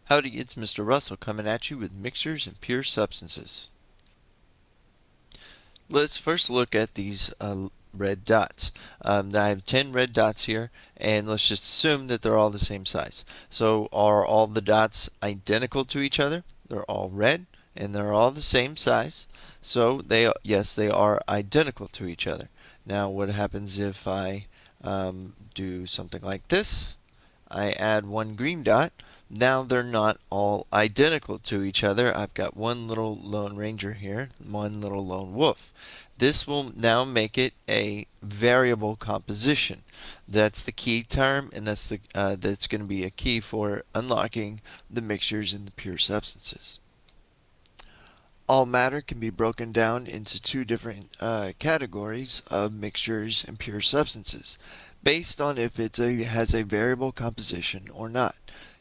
Howdy, it's Mr. Russell coming at you with mixtures and pure substances. Let's first look at these red dots. I have 10 red dots here, and let's just assume that they're all the same size. So are all the dots identical to each other? They're all red, and they're all the same size. So yes, they are identical to each other. Now what happens if I do something like this? I add one green dot. Now they're not all identical to each other. I've got one little Lone Ranger here, one little Lone Wolf. This will now make it a variable composition. That's the key term, and that's going to be a key for unlocking the mixtures in the pure substances. All matter can be broken down into two different categories of mixtures and pure substances, based on if it has a variable composition or not.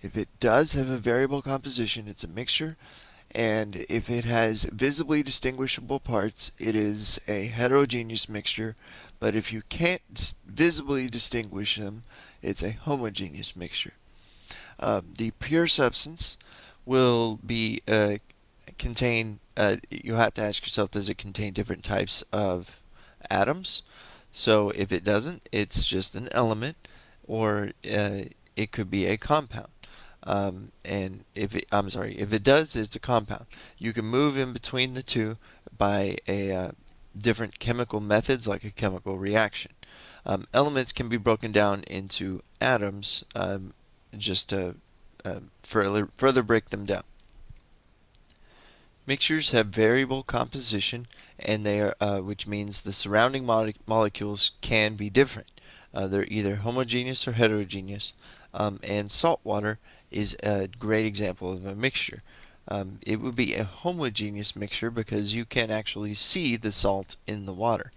If it does have a variable composition, it's a mixture, and if it has visibly distinguishable parts, it is a heterogeneous mixture, but if you can't visibly distinguish them, it's a homogeneous mixture. The pure substance will be contain, you have to ask yourself, does it contain different types of atoms? So if it doesn't, it's just an element, or it could be a compound. And if it does, it's a compound. You can move in between the two by different chemical methods, like a chemical reaction. Elements can be broken down into atoms, just to further break them down. Mixtures have variable composition, and they are, which means the surrounding molecules can be different. They're either homogeneous or heterogeneous, and salt water is a great example of a mixture. It would be a homogeneous mixture because you can actually see the salt in the water.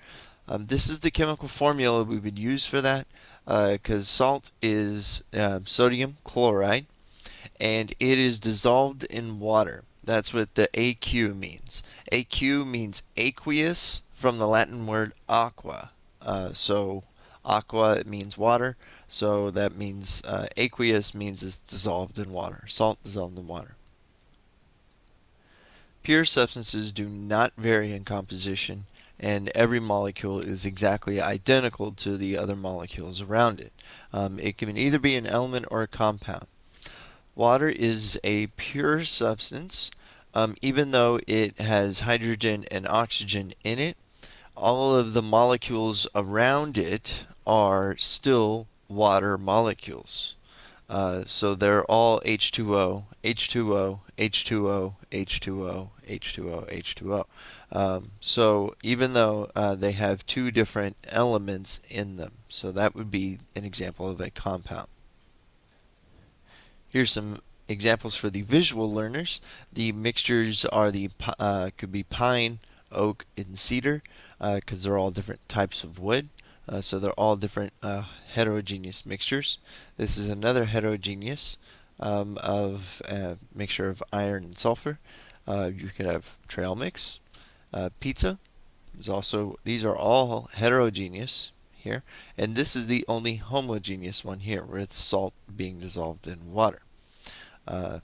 This is the chemical formula we would use for that, because salt is sodium chloride, and it is dissolved in water. That's what the AQ means. AQ means aqueous, from the Latin word aqua. So aqua, it means water, so that means aqueous means it's dissolved in water. Salt dissolved in water. Pure substances do not vary in composition, and every molecule is exactly identical to the other molecules around it. It can either be an element or a compound. Water is a pure substance, even though it has hydrogen and oxygen in it. All of the molecules around it are still water molecules. So they're all H2O, H2O, H2O, H2O, H2O, H2O. So even though they have two different elements in them, so that would be an example of a compound. Here's some examples for the visual learners. The mixtures are could be pine, oak, and cedar, because they're all different types of wood. So they're all different heterogeneous mixtures. This is another heterogeneous of a mixture of iron and sulfur. You could have trail mix, pizza. These are all heterogeneous here, and this is the only homogeneous one here, where it's salt being dissolved in water. And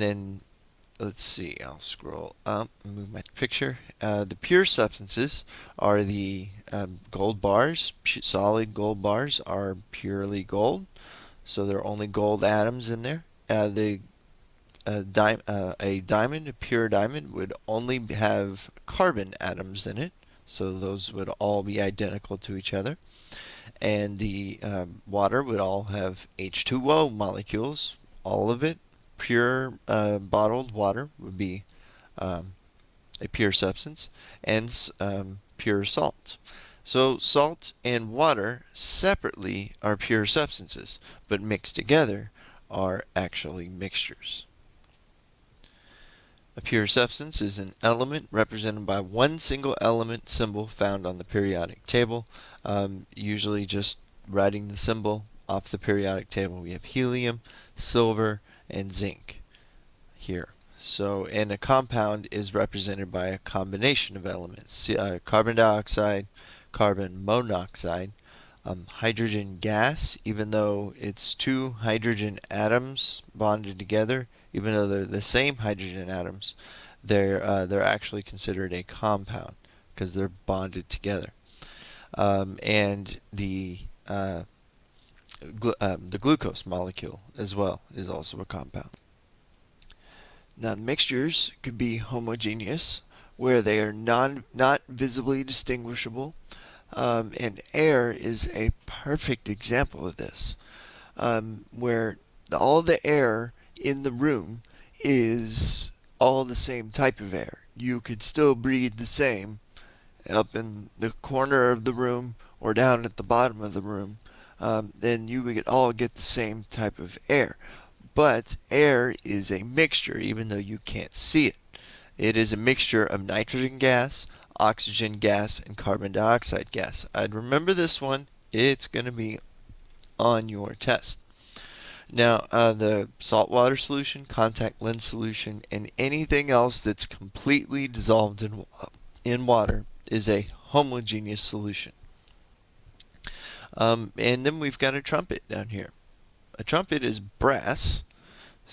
then let's see, I'll scroll up and move my picture. The pure substances are the gold bars. Solid gold bars are purely gold, so there are only gold atoms in there. A pure diamond, would only have carbon atoms in it, so those would all be identical to each other. And the water would all have H2O molecules, all of it. Pure bottled water would be a pure substance, and pure salt. So salt and water separately are pure substances, but mixed together are actually mixtures. A pure substance is an element represented by one single element symbol found on the periodic table. Usually just writing the symbol off the periodic table. We have helium, silver, and zinc here. So, and a compound is represented by a combination of elements. Carbon dioxide, carbon monoxide, hydrogen gas, even though it's two hydrogen atoms bonded together, even though they're the same hydrogen atoms, they're actually considered a compound because they're bonded together. And the glucose molecule as well is also a compound. Now, mixtures could be homogeneous, where they are not visibly distinguishable, and air is a perfect example of this, where all the air in the room is all the same type of air. You could still breathe the same up in the corner of the room or down at the bottom of the room. Then you would all get the same type of air. But air is a mixture, even though you can't see it. It is a mixture of nitrogen gas, oxygen gas, and carbon dioxide gas. I'd remember this one. It's going to be on your test. Now, the saltwater solution, contact lens solution, and anything else that's completely dissolved in water is a homogeneous solution. And then we've got a trumpet down here. A trumpet is brass,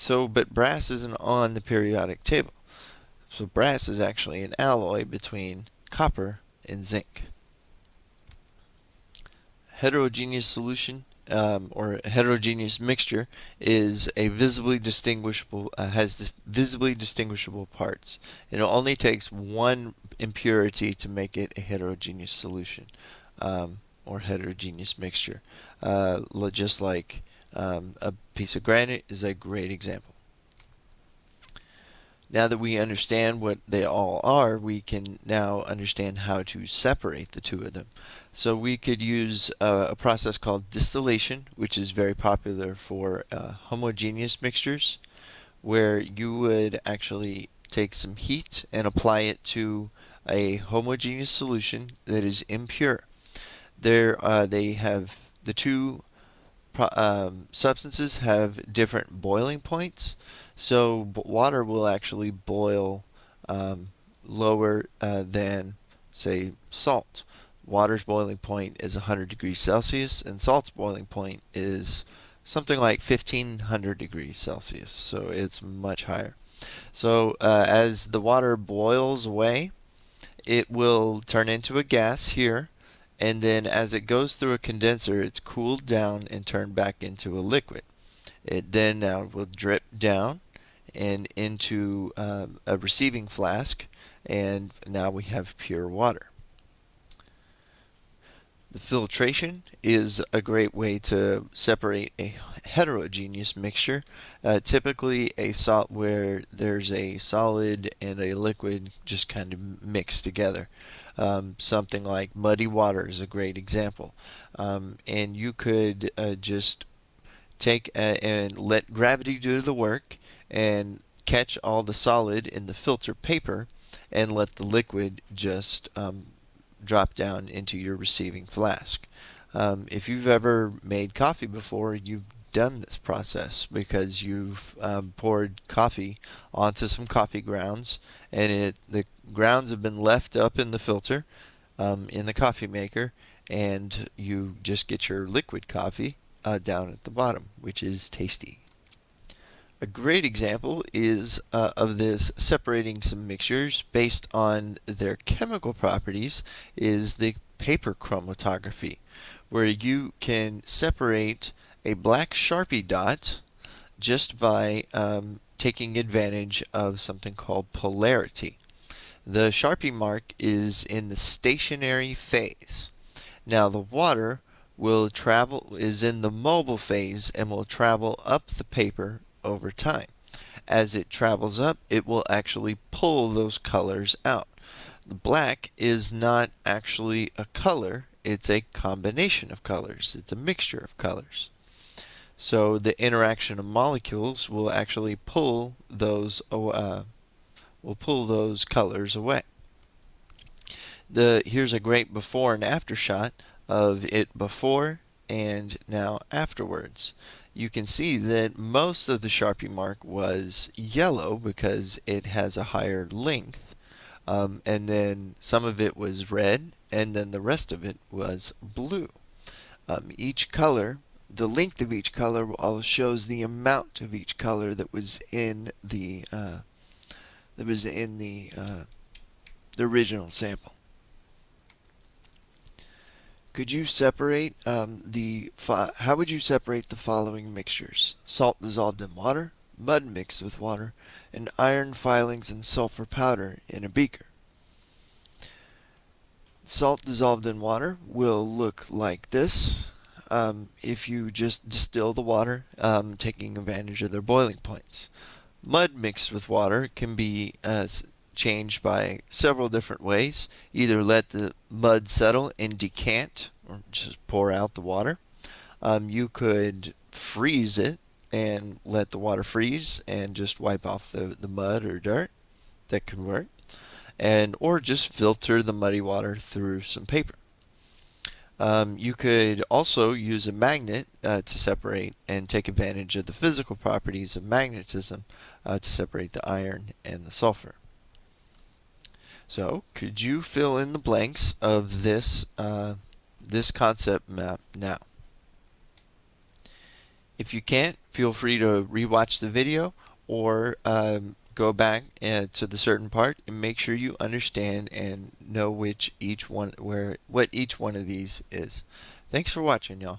but brass isn't on the periodic table. So brass is actually an alloy between copper and zinc. Heterogeneous solution or a heterogeneous mixture is a visibly distinguishable has visibly distinguishable parts. It only takes one impurity to make it a heterogeneous solution or heterogeneous mixture. Just like a piece of granite is a great example. Now that we understand what they all are, we can now understand how to separate the two of them. So we could use a process called distillation, which is very popular for homogeneous mixtures, where you would actually take some heat and apply it to a homogeneous solution that is impure. They have the two substances have different boiling points. So water will actually boil lower than, say, salt. Water's boiling point is 100 degrees Celsius, and salt's boiling point is something like 1500 degrees Celsius. So it's much higher. So as the water boils away, it will turn into a gas here. And then as it goes through a condenser, it's cooled down and turned back into a liquid. It then now will drip down and into a receiving flask, and now we have pure water. The filtration is a great way to separate a heterogeneous mixture, typically a salt where there's a solid and a liquid just kind of mixed together. Something like muddy water is a great example. And you could just take and let gravity do the work and catch all the solid in the filter paper and let the liquid just drop down into your receiving flask. If you've ever made coffee before, you've done this process because you've poured coffee onto some coffee grounds, and the grounds have been left up in the filter in the coffee maker, and you just get your liquid coffee down at the bottom, which is tasty. A great example is of this separating some mixtures based on their chemical properties is the paper chromatography, where you can separate a black Sharpie dot just by taking advantage of something called polarity. The Sharpie mark is in the stationary phase. Now the water is in the mobile phase and will travel up the paper over time. As it travels up, it will actually pull those colors out. The black is not actually a color, it's a combination of colors. It's a mixture of colors. So the interaction of molecules will actually pull those colors away. Here's a great before and after shot of it before and now afterwards. You can see that most of the Sharpie mark was yellow because it has a higher length, and then some of it was red, and then the rest of it was blue. Each color, the length of each color shows the amount of each color that was in the original sample. Could you separate how would you separate the following mixtures? Salt dissolved in water, mud mixed with water, and iron filings and sulfur powder in a beaker. Salt dissolved in water will look like this if you just distill the water, taking advantage of their boiling points. Mud mixed with water can be changed by several different ways. Either let the mud settle and decant, or just pour out the water. You could freeze it and let the water freeze and just wipe off the mud or dirt. That could work. Or just filter the muddy water through some paper. You could also use a magnet to separate and take advantage of the physical properties of magnetism to separate the iron and the sulfur. So, could you fill in the blanks of this concept map now? If you can't, feel free to rewatch the video or go back to the certain part and make sure you understand and know what each one of these is. Thanks for watching, y'all.